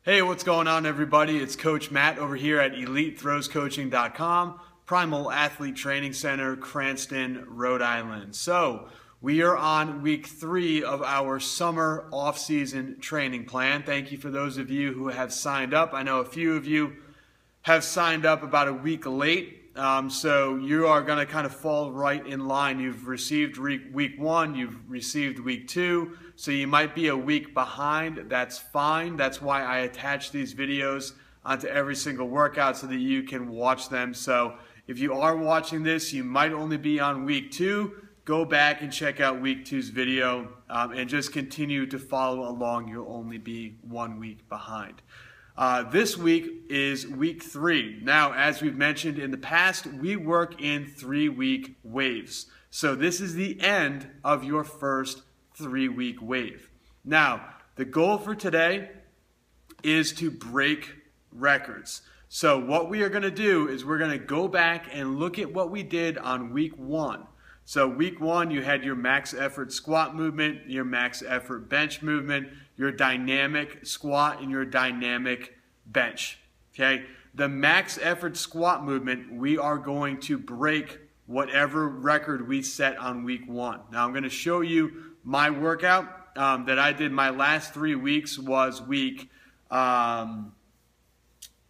Hey, what's going on, everybody? It's Coach Matt over here at EliteThrowsCoaching.com, Primal Athlete Training Center, Cranston, Rhode Island. So, we are on week 3 of our summer off-season training plan. Thank you for those of you who have signed up. I know a few of you have signed up about a week late. So you are going to kind of fall right in line. You've received week 1, you've received week 2, so you might be a week behind. That's fine. That's why I attach these videos onto every single workout so that you can watch them. So if you are watching this, you might only be on week 2. Go back and check out week 2's video and just continue to follow along. You'll only be 1 week behind. This week is week 3. Now, as we've mentioned in the past, we work in 3-week waves. So this is the end of your first 3-week wave. Now, the goal for today is to break records. So what we are going to do is we're going to go back and look at what we did on week 1. So week 1, you had your max effort squat movement, your max effort bench movement, your dynamic squat, and your dynamic bench. Okay? The max effort squat movement, we are going to break whatever record we set on week 1. Now I'm going to show you my workout that I did my last 3 weeks was week, the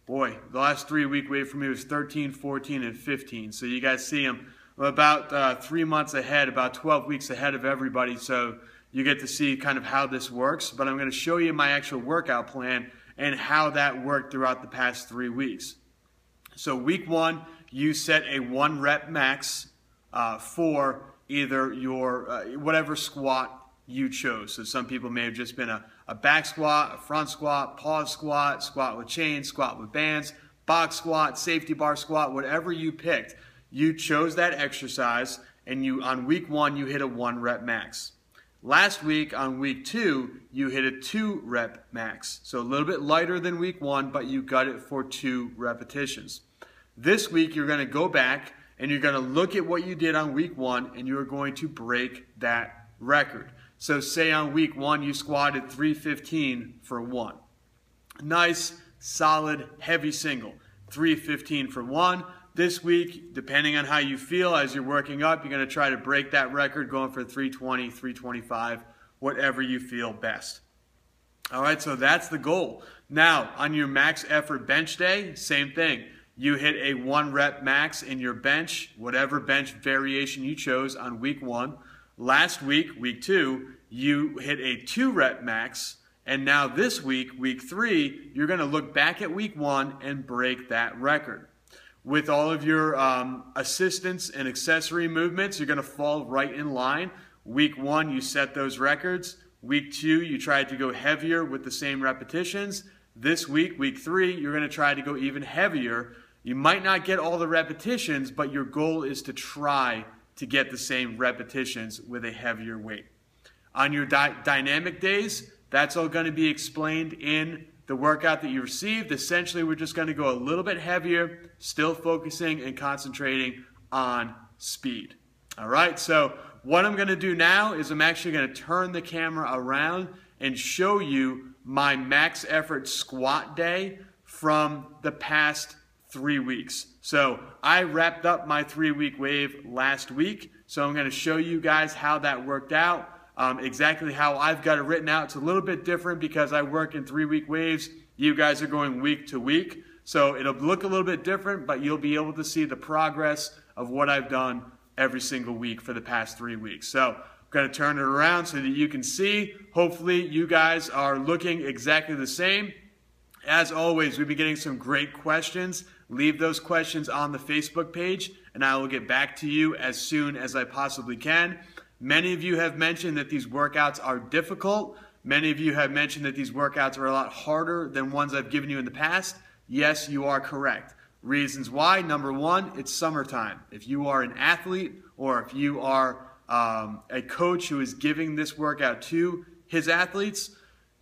last 3-week wave for me was 13, 14, and 15. So you guys see them about 3 months ahead, about 12 weeks ahead of everybody, so you get to see kind of how this works. But I'm going to show you my actual workout plan and how that worked throughout the past 3 weeks. So week 1, you set a 1 rep max for either your whatever squat you chose. So some people may have just been a back squat, a front squat, pause squat, squat with chains, squat with bands, box squat, safety bar squat, whatever you picked. You chose that exercise, and on week 1, you hit a 1 rep max. Last week, on week 2, you hit a 2 rep max. So a little bit lighter than week 1, but you got it for 2 repetitions. This week, you're going to go back, and you're going to look at what you did on week 1, and you're going to break that record. So say on week 1, you squatted 315 for 1. Nice, solid, heavy single. 315 for 1. This week, depending on how you feel as you're working up, you're going to try to break that record going for 320, 325, whatever you feel best. All right, so that's the goal. Now, on your max effort bench day, same thing. You hit a 1 rep max in your bench, whatever bench variation you chose on week 1. Last week, week 2, you hit a 2 rep max. And now this week, week 3, you're going to look back at week 1 and break that record. With all of your assistance and accessory movements, you're going to fall right in line. Week 1, you set those records. Week 2, you tried to go heavier with the same repetitions. This week, week 3, you're going to try to go even heavier. You might not get all the repetitions, but your goal is to try to get the same repetitions with a heavier weight. On your dynamic days, that's all going to be explained in the workout that you received. Essentially, we're just going to go a little bit heavier, still focusing and concentrating on speed. All right, so what I'm going to do now is I'm actually going to turn the camera around and show you my max effort squat day from the past 3 weeks. So I wrapped up my 3-week wave last week, so I'm going to show you guys how that worked out. Exactly how I've got it written out. It's a little bit different because I work in 3-week waves. You guys are going week to week. So it'll look a little bit different, but you'll be able to see the progress of what I've done every single week for the past 3 weeks. So I'm going to turn it around so that you can see. Hopefully you guys are looking exactly the same. As always, we've been getting some great questions. Leave those questions on the Facebook page, and I will get back to you as soon as I possibly can. Many of you have mentioned that these workouts are difficult. Many of you have mentioned that these workouts are a lot harder than ones I've given you in the past. Yes, you are correct. Reasons why: number 1, it's summertime. If you are an athlete or if you are a coach who is giving this workout to his athletes,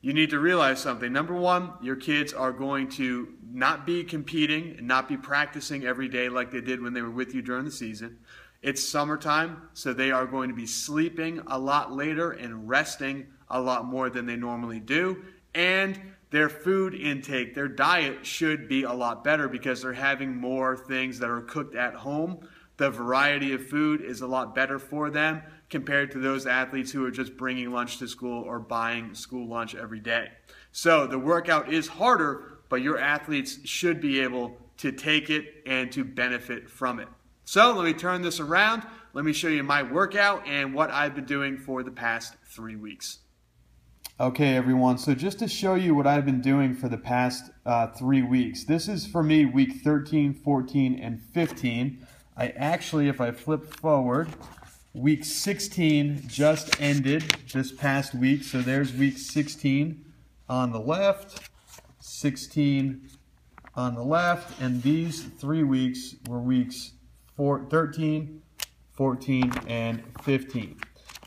you need to realize something. Number 1, your kids are going to not be competing and not be practicing every day like they did when they were with you during the season. It's summertime, so they are going to be sleeping a lot later and resting a lot more than they normally do. And their food intake, their diet should be a lot better because they're having more things that are cooked at home. The variety of food is a lot better for them compared to those athletes who are just bringing lunch to school or buying school lunch every day. So the workout is harder, but your athletes should be able to take it and to benefit from it. So let me turn this around. Let me show you my workout and what I've been doing for the past 3 weeks. Okay, everyone, so just to show you what I've been doing for the past 3 weeks. This is for me week 13, 14, and 15. I actually, if I flip forward, week 16 just ended this past week. So there's week 16 on the left, 16 on the left, and these 3 weeks were weeks 13, 14, and 15.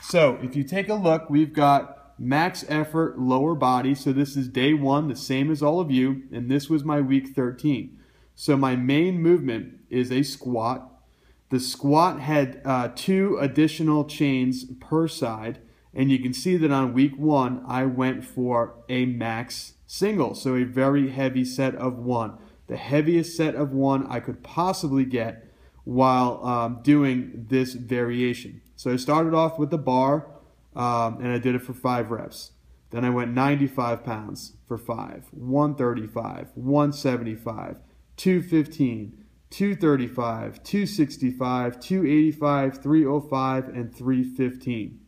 So if you take a look, we've got max effort lower body. So this is day 1, the same as all of you, and this was my week 13. So my main movement is a squat. The squat had 2 additional chains per side, and you can see that on week 1, I went for a max single, so a very heavy set of 1. The heaviest set of 1 I could possibly get while doing this variation. So I started off with the bar, and I did it for 5 reps. Then I went 95 pounds for 5, 135, 175, 215, 235, 265, 285, 305, and 315.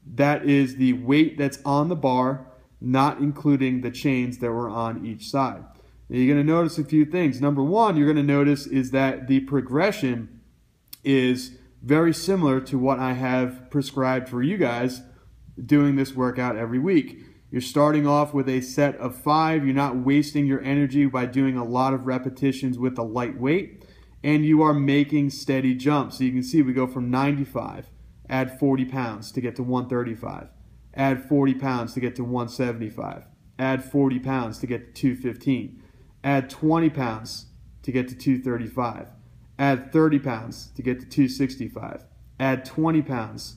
That is the weight that's on the bar, not including the chains that were on each side. Now you're going to notice a few things. Number one, you're going to notice is that the progression is very similar to what I have prescribed for you guys doing this workout every week. You're starting off with a set of 5. You're not wasting your energy by doing a lot of repetitions with a light weight. And you are making steady jumps. So you can see we go from 95, add 40 pounds to get to 135, add 40 pounds to get to 175, add 40 pounds to get to 215, add 20 pounds to get to 235, add 30 pounds to get to 265, add 20 pounds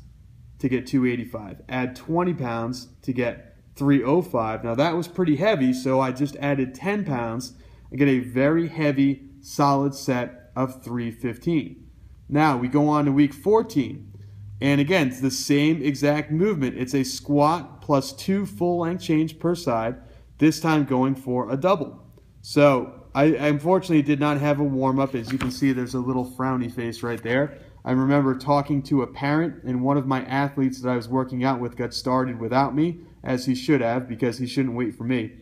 to get 285, add 20 pounds to get 305. Now that was pretty heavy, so I just added 10 pounds and get a very heavy, solid set of 315. Now we go on to week 14, and again it's the same exact movement. It's a squat plus 2 full-length chains per side, this time going for a double. So I unfortunately did not have a warm-up. As you can see, there's a little frowny face right there. I remember talking to a parent, and one of my athletes that I was working out with got started without me, as he should have, because he shouldn't wait for me.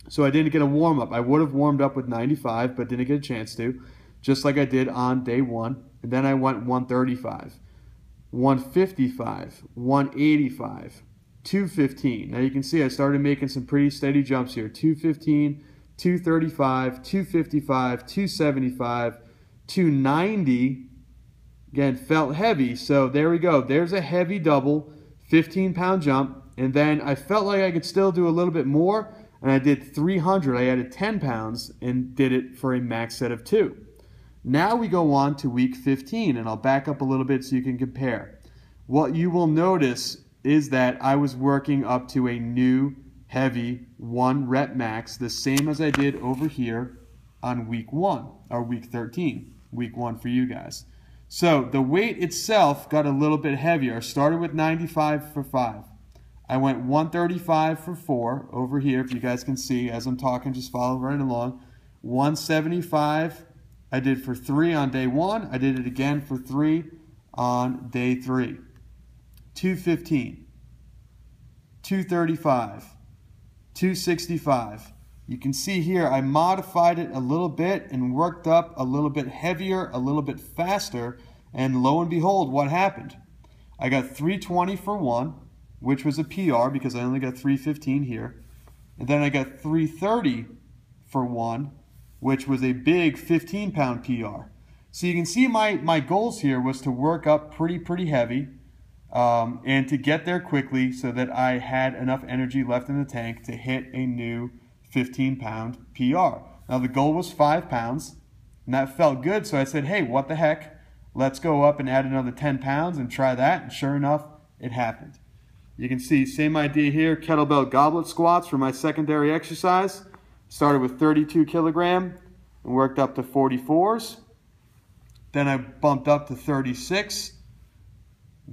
So I didn't get a warm-up. I would have warmed up with 95, but didn't get a chance to, just like I did on day 1. And then I went 135, 155, 185, 215. Now you can see I started making some pretty steady jumps here. 215, 235, 255, 275, 290. Again, felt heavy, so there we go. There's a heavy double, 15-pound jump. And then I felt like I could still do a little bit more, and I did 300. I added 10 pounds and did it for a max set of 2. Now we go on to week 15, and I'll back up a little bit so you can compare. What you will notice is that I was working up to a new heavy 1 rep max, the same as I did over here on week 1, or week 13, week 1 for you guys. So the weight itself got a little bit heavier. I started with 95 for 5. I went 135 for 4 over here, if you guys can see as I'm talking, just follow right along. 175 I did for 3 on day 1. I did it again for 3 on day 3. 215, 235, 265. You can see here I modified it a little bit and worked up a little bit heavier, a little bit faster, and lo and behold, what happened? I got 320 for 1, which was a PR because I only got 315 here. And then I got 330 for 1, which was a big 15-pound PR. So you can see my goals here was to work up pretty heavy and to get there quickly so that I had enough energy left in the tank to hit a new 15-pound PR. Now the goal was 5 pounds, and that felt good, so I said, hey, what the heck? Let's go up and add another 10 pounds and try that, and sure enough, it happened. You can see, same idea here, kettlebell goblet squats for my secondary exercise. Started with 32 kilogram and worked up to 44s. Then I bumped up to 36,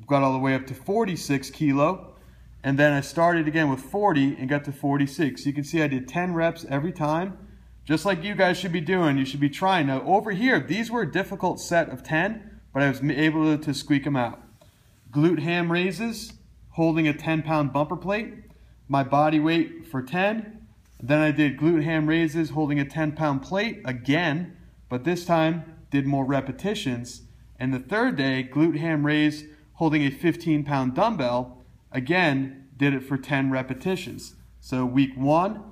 got all the way up to 46 kilo. And then I started again with 40 and got to 46. You can see I did 10 reps every time, just like you guys should be doing. You should be trying. Now over here, these were a difficult set of 10, but I was able to squeak them out. Glute ham raises, holding a 10-pound bumper plate, my body weight for 10. Then I did glute ham raises, holding a 10-pound plate again, but this time did more repetitions. And the third day, glute ham raise, holding a 15-pound dumbbell, again, did it for 10 repetitions. So week 1,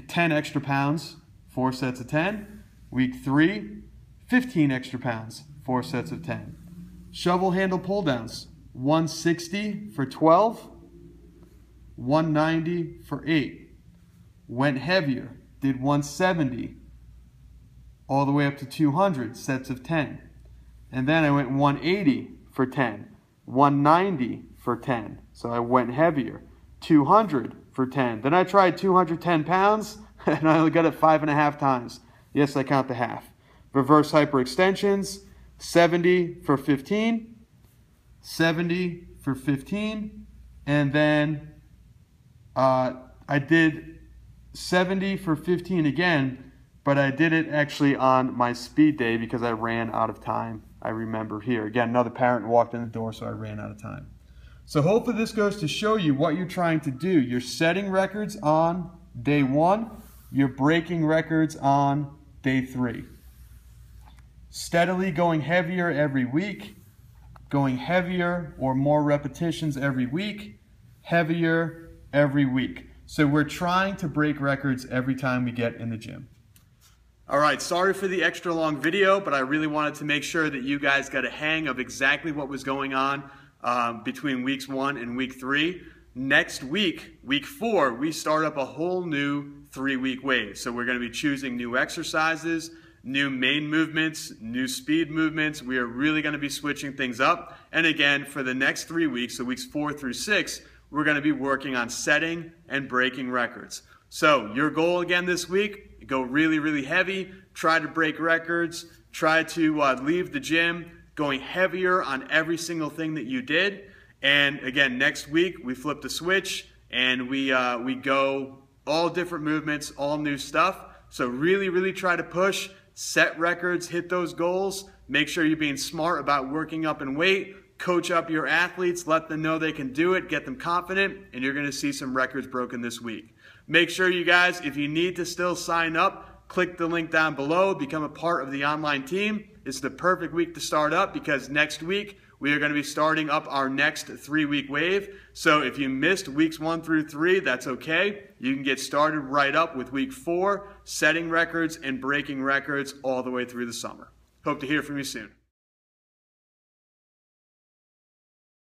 10 extra pounds, 4 sets of 10. Week 3, 15 extra pounds, 4 sets of 10. Shovel handle pull downs, 160 for 12, 190 for 8. Went heavier, did 170 all the way up to 200 sets of 10. And then I went 180 for 10, 190 for 10. So I went heavier, 200 for 10. Then I tried 210 pounds and I only got it 5.5 times. Yes, I count the half. Reverse hyperextensions, 70 for 15. 70 for 15, and then I did 70 for 15 again, but I did it actually on my speed day because I ran out of time. I remember here. Again, another parent walked in the door, so I ran out of time. So hopefully this goes to show you what you're trying to do. You're setting records on day 1. You're breaking records on day 3. Steadily going heavier every week. Going heavier or more repetitions every week, heavier every week. So we're trying to break records every time we get in the gym. All right, sorry for the extra long video, but I really wanted to make sure that you guys got a hang of exactly what was going on between weeks 1 and week 3. Next week, week 4, we start up a whole new 3-week wave. So we're going to be choosing new exercises, new main movements, new speed movements. We are really going to be switching things up. And again, for the next 3 weeks, so weeks 4 through 6, we're going to be working on setting and breaking records. So your goal again this week, go really, really heavy, try to break records, try to leave the gym going heavier on every single thing that you did. And again, next week, we flip the switch and we go all different movements, all new stuff. So really, really try to push. Set records, hit those goals, make sure you're being smart about working up in weight, coach up your athletes, let them know they can do it, get them confident, and you're going to see some records broken this week. Make sure you guys, if you need to still sign up, click the link down below, become a part of the online team. It's the perfect week to start up because next week we are going to be starting up our next 3-week wave. So if you missed weeks 1 through 3, that's okay. You can get started right up with week 4, setting records and breaking records all the way through the summer. Hope to hear from you soon.